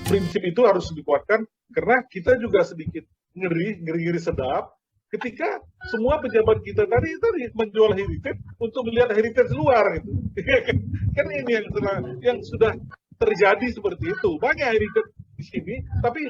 prinsip itu harus dikuatkan karena kita juga sedikit ngeri sedap ketika semua pejabat kita tadi menjual heritage untuk melihat heritage luar gitu. Kan ini yang sudah terjadi seperti itu. Banyak heritage di sini, tapi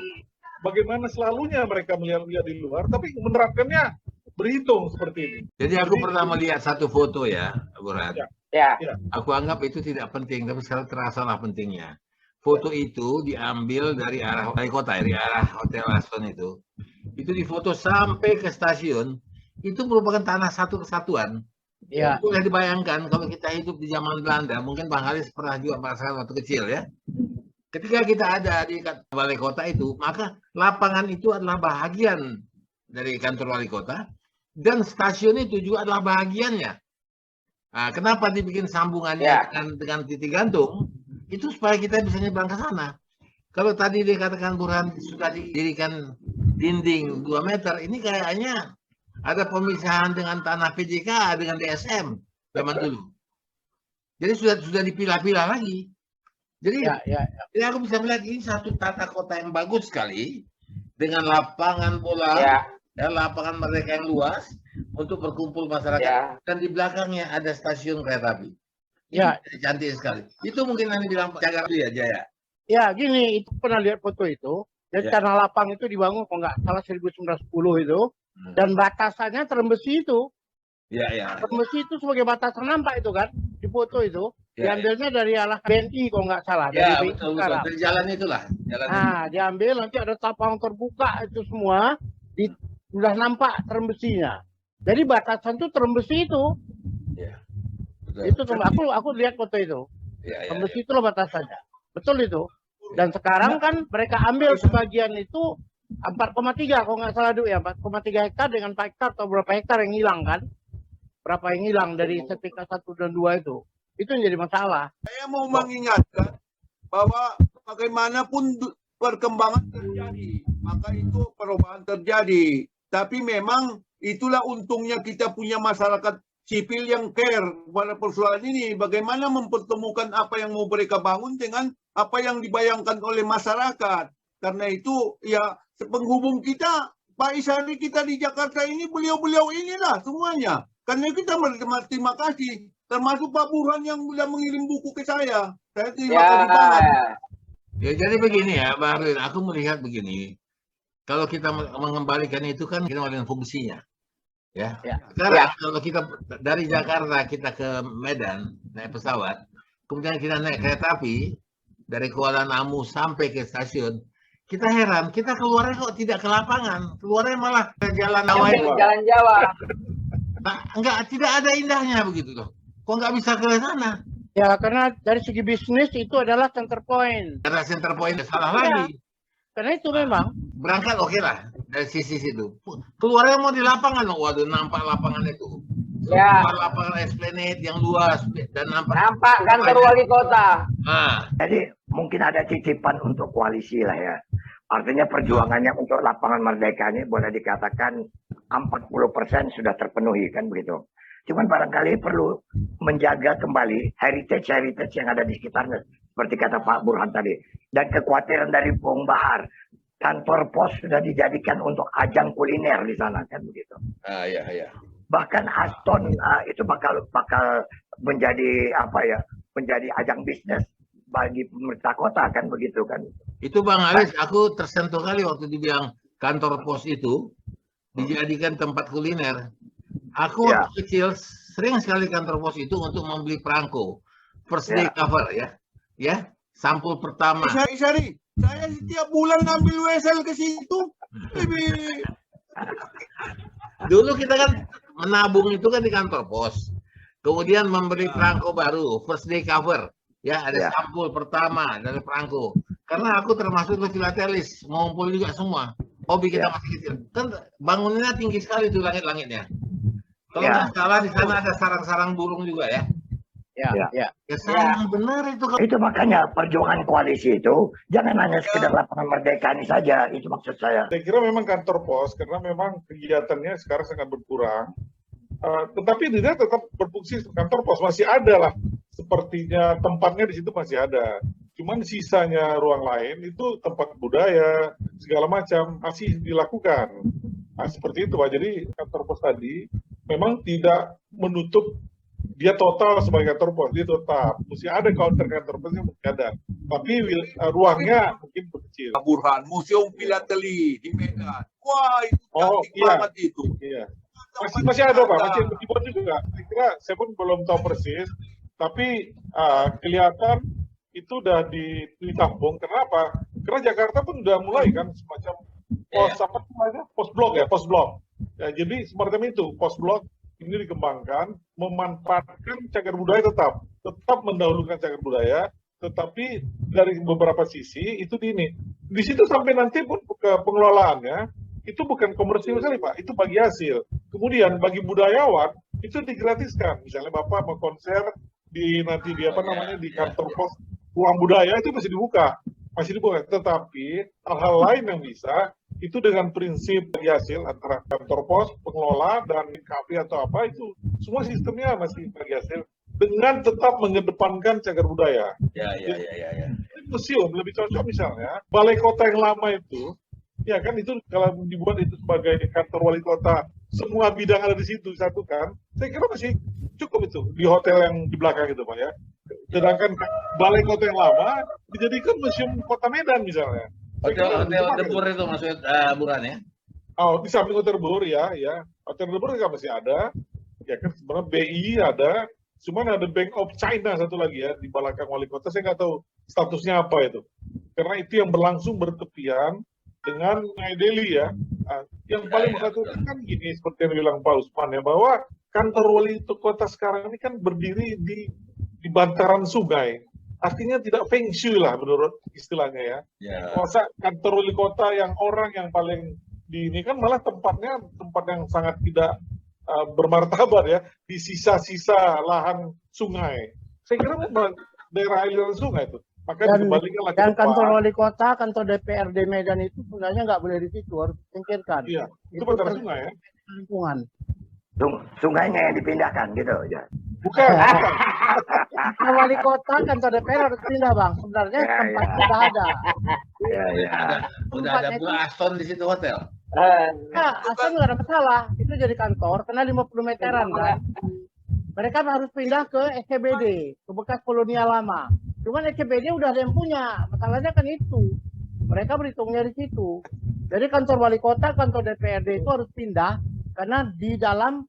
bagaimana selalunya mereka melihat di luar, tapi menerapkannya berhitung seperti ini. Jadi aku pernah melihat satu foto ya, Burhan. Ya. Aku anggap itu tidak penting, tapi sekarang terasa lah pentingnya. Foto itu diambil dari arah wali kota, dari arah Hotel Aston itu. Itu difoto sampai ke stasiun. Itu merupakan tanah satu kesatuan. Ya. Boleh dibayangkan kalau kita hidup di zaman Belanda, mungkin Bang Haris pernah juga merasakan waktu kecil ya. Ketika kita ada di wali kota itu, maka lapangan itu adalah bahagian dari kantor wali kota. Dan stasiun itu juga adalah bahagiannya. Nah, kenapa dibikin sambungannya dengan titik gantung? Itu supaya kita bisa nyebrang ke sana. Kalau tadi dikatakan Burhan sudah didirikan dinding 2 meter, ini kayaknya ada pemisahan dengan tanah PJK dengan DSM zaman dulu. Jadi sudah dipilah-pilah lagi. Jadi, jadi aku bisa melihat ini satu tata kota yang bagus sekali dengan lapangan bola. Dan lapangan Merdeka yang luas untuk berkumpul masyarakat dan di belakangnya ada stasiun kereta api. Ya, cantik sekali. Itu mungkin yang dibilang Pak Jagar ya, Jaya. Ya, gini, itu pernah lihat foto itu. Jadi tanah lapang itu dibangun kalau nggak salah 1910 itu, dan batasannya terembesi itu. Terembesi itu sebagai batasan nampak itu kan di foto itu. Diambilnya dari arah BNI kalau nggak salah. Dari betul. Dari jalan itulah. Diambil nanti ada tapang terbuka itu semua. Sudah nampak terembesinya. Jadi batasan itu terembesi itu. Itu aku lihat foto itu. Terembesi itulah batasannya. Betul itu. Dan sekarang kan mereka ambil sebagian itu 4,3 kalau nggak salah ya, 4,3 hektar dengan 4 hektar atau berapa hektar yang hilang kan? Berapa yang hilang dari setika 1 dan 2 itu. Itu yang jadi masalah. Saya mau mengingatkan bahwa bagaimanapun perkembangan terjadi, maka itu perubahan terjadi. Tapi memang itulah untungnya kita punya masyarakat sipil yang care pada persoalan ini. Bagaimana mempertemukan apa yang mau mereka bangun dengan apa yang dibayangkan oleh masyarakat. Karena itu ya penghubung kita, Pak Isari kita di Jakarta ini, beliau-beliau inilah semuanya. Karena kita berterima kasih. Termasuk Pak Burhan yang sudah mengirim buku ke saya. Saya terima kasih banget. Ya jadi begini ya, Pak Arlin, aku melihat begini. Kalau kita mengembalikan itu kan kita melihat fungsinya. Sekarang kalau kita dari Jakarta kita ke Medan naik pesawat, kemudian kita naik kereta api dari Kuala Namu sampai ke stasiun, kita heran, kita keluarnya kok tidak ke lapangan, keluarnya malah ke jalan Jawa. Nah, tidak ada indahnya begitu loh. Kok nggak bisa ke sana? Ya karena dari segi bisnis itu adalah center point. Karena center point salah lagi. Karena itu memang berangkat oke lah dari sisi situ. Keluarnya mau di lapangan, waduh nampak lapangan itu. Lapangan Esplanade yang luas dan nampak kantor wali kota. Jadi mungkin ada titipan untuk koalisi lah ya. Artinya perjuangannya untuk lapangan Merdeka ini boleh dikatakan 40% sudah terpenuhi kan begitu. Cuman barangkali perlu menjaga kembali heritage yang ada di sekitarnya. Seperti kata Pak Burhan tadi. Dan kekhawatiran dari Bung Bahar. Kantor pos sudah dijadikan untuk ajang kuliner di sana kan begitu. Bahkan Aston itu bakal menjadi menjadi ajang bisnis bagi pemerintah kota kan begitu kan. Itu Bang Aris, aku tersentuh kali waktu dibilang kantor pos itu dijadikan tempat kuliner. Aku waktu kecil sering sekali kantor pos itu untuk membeli perangko. First day cover ya. Sampul pertama. Isari, saya setiap bulan ngambil wesel ke situ. Dulu kita kan menabung itu kan di kantor pos. Kemudian membeli perangko baru, first day cover. Ya, ada sampul pertama dari perangko. Karena aku termasuk filatelis, ngumpul juga semua. Hobi kita masih kecil. Kan bangunannya tinggi sekali tuh langit-langitnya. Kalau nggak salah di sana ada sarang-sarang burung juga ya. Benar itu. Itu makanya perjuangan koalisi itu jangan hanya sekedar lapangan Merdeka ini saja. Itu maksud saya. Saya kira memang kantor pos karena memang kegiatannya sekarang sangat berkurang. Tetapi dia tetap berfungsi, kantor pos masih ada lah. Sepertinya tempatnya di situ masih ada. Cuman sisanya ruang lain itu tempat budaya, segala macam masih dilakukan. Nah, seperti itu Pak. Jadi kantor pos tadi memang tidak menutup dia total sebagai kantor pos, dia tetap. Mesti ada counter kantor pos yang mesti ada. Tapi ruangnya mungkin kecil. Burhan, Museum Filateli di Medan. Wah, itu cantik banget itu. Iya. Masih ada Pak, masih dibuat juga. Saya kira saya pun belum tahu persis, tapi kelihatan itu udah ditampung. Kenapa? Karena Jakarta pun udah mulai kan semacam pos apa namanya? Pos blok ya, pos blok. Ya, jadi semacam itu, pos blok ini dikembangkan, memanfaatkan cagar budaya tetap mendahulukan cagar budaya, tetapi dari beberapa sisi itu di situ sampai nanti pun ke pengelolaannya itu bukan komersil sekali Pak, itu bagi hasil. Kemudian bagi budayawan itu digratiskan. Misalnya Bapak mau konser di kantor pos ruang budaya itu masih dibuka. Tetapi hal-hal lain yang bisa itu dengan prinsip bagi hasil antara kantor pos, pengelola dan kafe atau apa itu semua sistemnya masih bagi hasil dengan tetap mengedepankan cagar budaya. Ya. Museum lebih cocok misalnya balai kota yang lama itu. Ya kan itu kalau dibuat itu sebagai kantor wali kota, semua bidang ada di situ satu kan. Saya kira masih cukup itu di hotel yang di belakang itu Pak ya. Sedangkan balai kota yang lama dijadikan museum kota Medan misalnya. Hotel Debur itu maksud Burhan ya? Oh, di samping Hotel Debur ya. Hotel Debur juga masih ada. Ya kan sebenarnya BI ada. Cuman ada Bank of China satu lagi ya di belakang wali kota. Saya nggak tahu statusnya apa itu. Karena itu yang berlangsung bertepian dengan New Delhi ya. Yang paling satu kan gini seperti yang bilang Pak Usman ya, bahwa kantor wali kota sekarang ini kan berdiri di bantaran sungai. Artinya tidak feng shui lah menurut istilahnya ya. Masa kantor wali kota yang orang yang paling ini kan malah tempat yang sangat tidak bermartabat ya, di sisa-sisa lahan sungai. Saya kira daerah aliran sungai itu. Maka dikembalikanlah ke dan depan. kantor wali kota, kantor DPRD Medan itu sebenarnya nggak boleh di situ, harus disingkirkan. Iya, itu bantaran sungai ya. Lingkungan. Sungainya yang dipindahkan gitu ya. Bukan. Kantor wali kota, kantor DPR harus pindah Bang. Sebenarnya tempat sudah ada. Udah ada pula Aston di situ hotel. Asal nggak ada masalah. Itu jadi kantor, kena 50 meteran kan. Mereka harus pindah ke SCBD, ke bekas kolonial lama. Cuman SCBD udah ada yang punya. Masalahnya kan itu. Mereka berhitungnya di situ. Jadi kantor wali kota, kantor DPRD itu harus pindah karena di dalam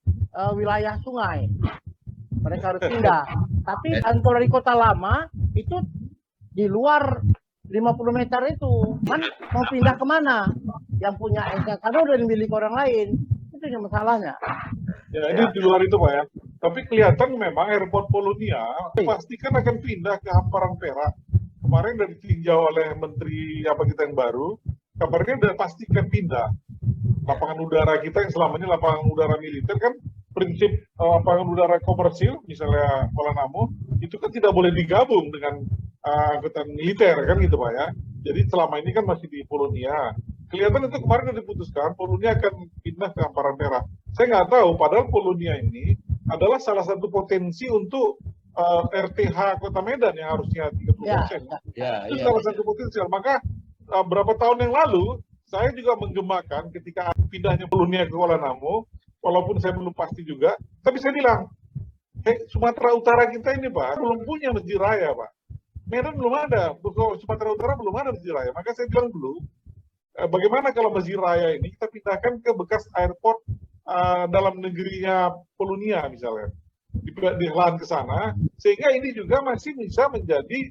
wilayah sungai. Mereka harus pindah. Tapi kantor wali kota lama itu di luar 50 meter itu. Man, mau pindah kemana? Yang punya SK karena udah dimiliki orang lain. Itu yang masalahnya. Ya, ini di luar itu Pak ya. Tapi kelihatan memang airport Polonia pastikan akan pindah ke hamparan Perak. Kemarin udah ditinjau oleh Menteri kita yang baru, kabarnya udah pastikan pindah. Lapangan udara kita yang selama ini lapangan udara militer kan prinsip lapangan udara komersil, misalnya Kuala Namu, itu kan tidak boleh digabung dengan angkutan militer kan gitu Pak ya. Jadi selama ini kan masih di Polonia. Kelihatan itu kemarin udah diputuskan Polonia akan pindah ke hamparan Perak. Saya nggak tahu, padahal Polonia ini adalah salah satu potensi untuk RTH Kota Medan yang harusnya 30%. Itu salah satu potensial. Maka berapa tahun yang lalu saya juga menggemakan ketika pindahnya Polonia ke Kuala Namu, walaupun saya belum pasti juga, tapi saya bilang, Sumatera Utara kita ini Pak belum punya masjid raya Pak. Medan belum ada, Sumatera Utara belum ada masjid raya. Maka saya bilang dulu, bagaimana kalau masjid raya ini kita pindahkan ke bekas airport dalam negerinya Polonia misalnya, di lahan ke sana, sehingga ini juga masih bisa menjadi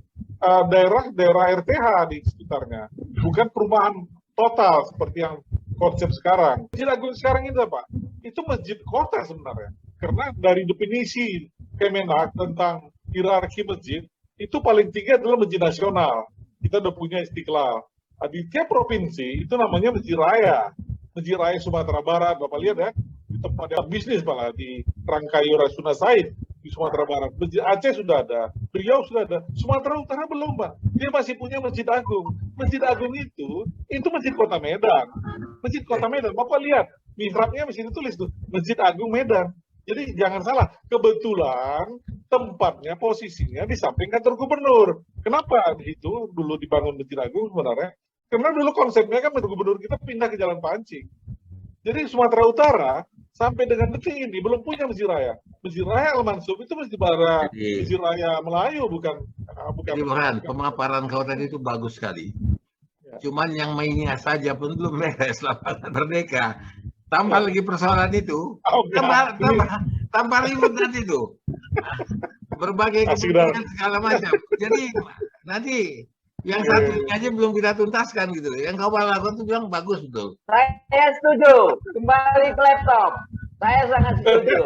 daerah-daerah RTH di sekitarnya, bukan perumahan total seperti yang konsep sekarang. Masjid Agung sekarang itu apa? Itu masjid kota sebenarnya, karena dari definisi Kemenak tentang hierarki masjid, itu paling tinggi adalah masjid nasional. Kita udah punya Istiqlal. Di tiap provinsi itu namanya masjid raya. Masjid Raya Sumatera Barat, Bapak lihat ya, di tempat bisnis malah di Rangkayu Rasuna Said di Sumatera Barat. Masjid Aceh sudah ada, Riau sudah ada, Sumatera Utara belum Pak. Dia masih punya Masjid Agung. Masjid Agung itu Masjid Kota Medan. Masjid Kota Medan, Bapak lihat, mihrabnya masih ditulis tuh, Masjid Agung Medan. Jadi jangan salah, kebetulan tempatnya, posisinya di samping kantor gubernur. Kenapa itu dulu dibangun Masjid Agung sebenarnya? Karena dulu konsepnya kan gubernur kita pindah ke Jalan Pancing. Jadi Sumatera Utara sampai dengan detik ini belum punya masjid raya. Masjid raya Al-Mansub itu masjid barat, masjid raya Melayu, bukan. Jadi Burhan, pemaparan kau tadi itu bagus sekali. Ya. Cuman yang mainnya saja pun belum beres lapangan Merdeka. Tambah lagi persoalan itu, tambah ribut nanti tuh. Berbagai kepentingan segala macam. Jadi nanti yang satu ini aja belum kita tuntaskan gitu. Yang kau lakukan itu bilang bagus betul. Saya setuju. Kembali ke laptop. Saya sangat setuju.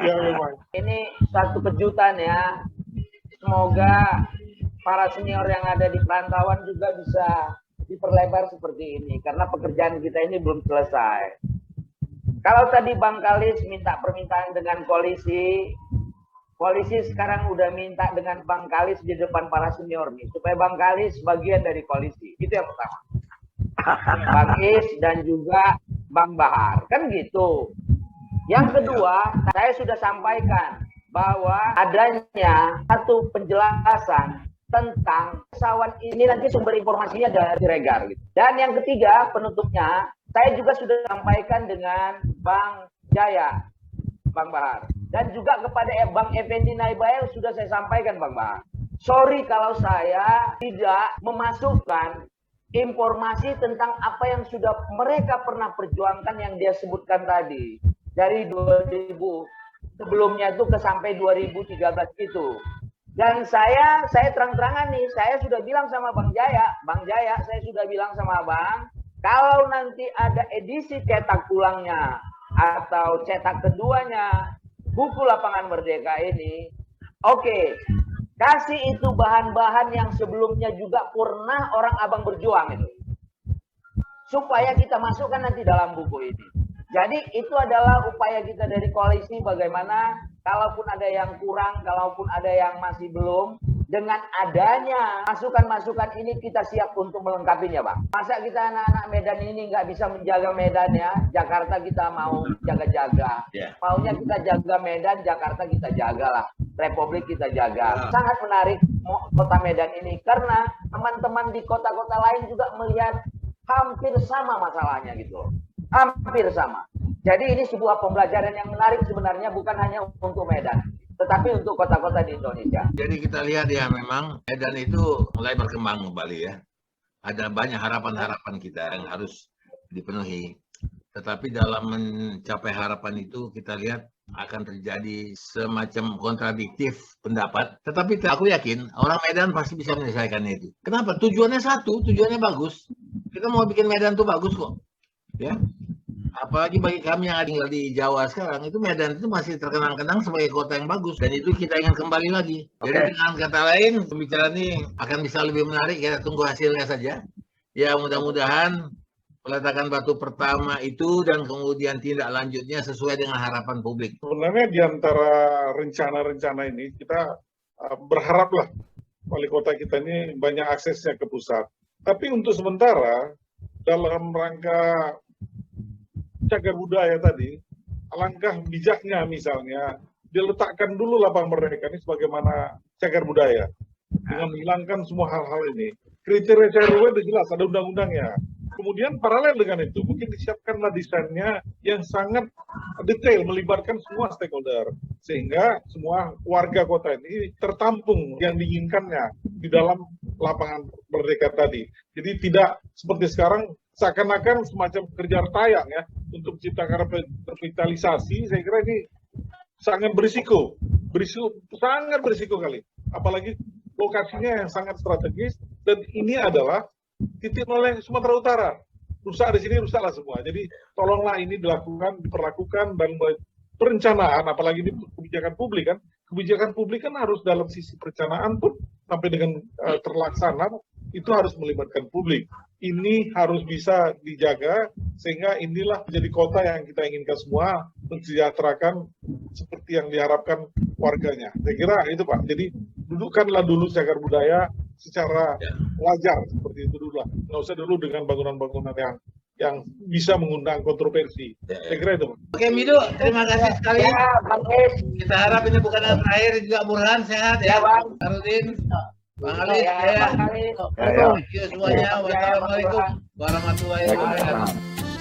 Ya memang. Ini satu kejutan ya. Semoga para senior yang ada di perantauan juga bisa diperlebar seperti ini. Karena pekerjaan kita ini belum selesai. Kalau tadi Bang Kalis minta permintaan dengan koalisi, koalisi sekarang udah minta dengan Bang Kalis di depan para senior nih. Supaya Bang Kalis bagian dari koalisi. Itu yang pertama. Bang Is dan juga Bang Bahar. Kan gitu. Yang kedua, saya sudah sampaikan bahwa adanya satu penjelasan tentang pesawat ini nanti sumber informasinya dari Regar. Gitu. Dan yang ketiga, penutupnya, saya juga sudah sampaikan dengan Bang Jaya, Bang Bahar. Dan juga kepada Bang Effendi Naibael sudah saya sampaikan, Bang Bahar. Sorry kalau saya tidak memasukkan informasi tentang apa yang sudah mereka pernah perjuangkan yang dia sebutkan tadi. Dari 2000, sebelumnya itu ke sampai 2013 itu. Dan saya terang-terangan nih, saya sudah bilang sama Bang Jaya, saya sudah bilang sama Bang, kalau nanti ada edisi cetak ulangnya atau cetak keduanya buku Lapangan Merdeka ini, oke, kasih itu bahan-bahan yang sebelumnya juga pernah orang abang berjuang itu, supaya kita masukkan nanti dalam buku ini. Jadi itu adalah upaya kita dari koalisi bagaimana kalaupun ada yang kurang, kalaupun ada yang masih belum, dengan adanya masukan-masukan ini kita siap untuk melengkapinya, Bang. Masa kita anak-anak Medan ini nggak bisa menjaga Medan ya? Jakarta kita mau jaga-jaga. Maunya kita jaga Medan, Jakarta kita jagalah. Republik kita jaga. Sangat menarik kota Medan ini karena teman-teman di kota-kota lain juga melihat hampir sama masalahnya gitu. Hampir sama. Jadi ini sebuah pembelajaran yang menarik sebenarnya bukan hanya untuk Medan, tetapi untuk kota-kota di Indonesia. Jadi kita lihat ya memang Medan itu mulai berkembang kembali ya. Ada banyak harapan-harapan kita yang harus dipenuhi. Tetapi dalam mencapai harapan itu kita lihat akan terjadi semacam kontradiktif pendapat. Tetapi aku yakin orang Medan pasti bisa menyelesaikannya itu. Kenapa? Tujuannya satu, tujuannya bagus. Kita mau bikin Medan tuh bagus kok. Ya, apalagi bagi kami yang tinggal di Jawa sekarang, itu Medan itu masih terkenang-kenang sebagai kota yang bagus dan itu kita ingin kembali lagi. Jadi dengan kata lain, pembicaraan ini akan bisa lebih menarik. Kita tunggu hasilnya saja. Ya mudah-mudahan peletakan batu pertama itu dan kemudian tindak lanjutnya sesuai dengan harapan publik. Sebenarnya di antara rencana-rencana ini kita berharaplah wali kota kita ini banyak aksesnya ke pusat. Tapi untuk sementara dalam rangka cagar budaya tadi, alangkah bijaknya misalnya diletakkan dulu Lapangan Merdeka ini sebagaimana cagar budaya dengan menghilangkan semua hal-hal ini. Kriteria cagar budaya sudah jelas, ada undang-undangnya. Kemudian paralel dengan itu mungkin disiapkanlah desainnya yang sangat detail melibatkan semua stakeholder sehingga semua warga kota ini tertampung yang diinginkannya di dalam Lapangan Merdeka tadi. Jadi tidak seperti sekarang seakan-akan semacam kerja tayang ya untuk menciptakan revitalisasi. Saya kira ini sangat berisiko kali. Apalagi lokasinya yang sangat strategis dan ini adalah titik nol Sumatera Utara. Rusak di sini, rusaklah semua. Jadi tolonglah ini diperlakukan dan perencanaan, apalagi di kebijakan publik kan. Kebijakan publik kan harus dalam sisi perencanaan pun sampai dengan terlaksana itu harus melibatkan publik. Ini harus bisa dijaga sehingga inilah menjadi kota yang kita inginkan semua, mensejahterakan seperti yang diharapkan warganya. Saya kira itu Pak. Jadi dudukkanlah dulu cagar budaya secara wajar seperti itu dulu lah. Nggak usah dulu dengan bangunan-bangunan yang yang bisa mengundang kontroversi. Saya kira itu. Oke, Mido, terima kasih sekali. Ya, Bang Is. Kita harap ini bukan yang terakhir, juga Burhan sehat Ya, ya. Bang. Arudin, Bang Alis, Ya, ya. Bang Alis. Thank you semuanya. Wassalamualaikum warahmatullahi wabarakatuh.